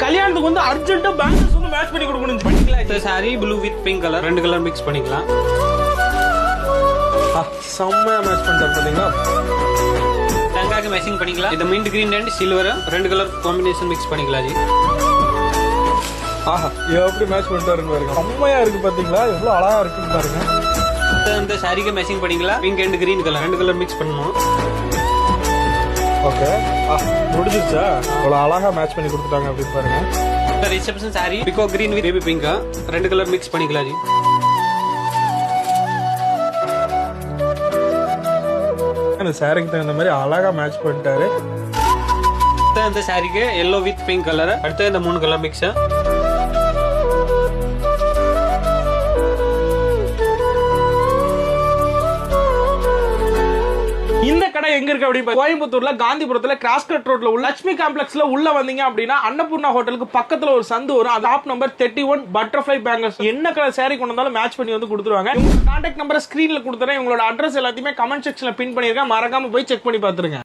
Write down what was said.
கல்யாணத்துக்கு வந்து அர்ஜென்ட்டா பேங்கல்ஸ் வந்து மேட்ச் பண்ணி கொடுக்கணும். பண்ணிக்கலாம். இந்த sari blue with pink colour, 2 colour mix பண்ணிக்கலாம். செம்மையா மேட்ச் பண்ணிட்டாரு பாத்தீங்களா. லெஹங்காக்கு மேட்சிங் பண்ணிக்கலாம். இது mint green and silver 2 colour combination mix பண்ணிக்கலாம் ஜி. ஆஹா எப்படி மேட்ச் பண்ணிட்டாருன்னு பாருங்க. செம்மையா இருக்கு பாத்தீங்களா, எவ்வளவு அழகா இருக்குன்னு பாருங்க. இந்த சாரிக்கு மேட்சிங் பண்ணிக்கலாம். Pink and green colour 2 colour mix பண்ணணும். ஓகே முடிஞ்சிருச்சா, அவ்வளவு அழகா மேட்ச் பண்ணி கொடுத்துட்டாங்க அப்படின்னு பாருங்க. Reception sorry pico green with baby pink 2 colour mix பண்ணிக்கலாம் ஜி. அந்த சாரிக்கு தகுந்த மாதிரி அழகா மேட்ச் பண்ணிட்டாரு. இந்த சாரிக்கு எல்லோ வித் பிங்க் கலர், அடுத்து இந்த 3 கலர் மிக்ஸ். இந்த கடை எங்க இருக்கு அப்படின்னு கோயம்புத்தூர்ல காந்திபுரத்துல கிராஸ்கட் ரோட்ல உள்ள லட்சுமி காம்ப்ளெக்ஸ்ல உள்ள வந்தீங்க அப்படின்னா அன்னபூர்ணா ஹோட்டலுக்கு பக்கத்துல ஒரு சந்து வரும். அது ஷாப் நம்பர் 31 பட்டர்ஃப்ளை பேங்கல்ஸ். என்ன கலர் சாரி கொண்டு வந்தாலும் மேட்ச் பண்ணி வந்து கொடுத்துருவாங்க. உங்க கான்டாக்ட் நம்பர் ஸ்கிரீன்ல கொடுத்துறேன். உங்களோட அட்ரஸ் எல்லாத்தையுமே கமெண்ட் செக்ஷன்ல பின் பண்ணிருக்கேன். மறக்காம போய் செக் பண்ணி பாத்துருங்க.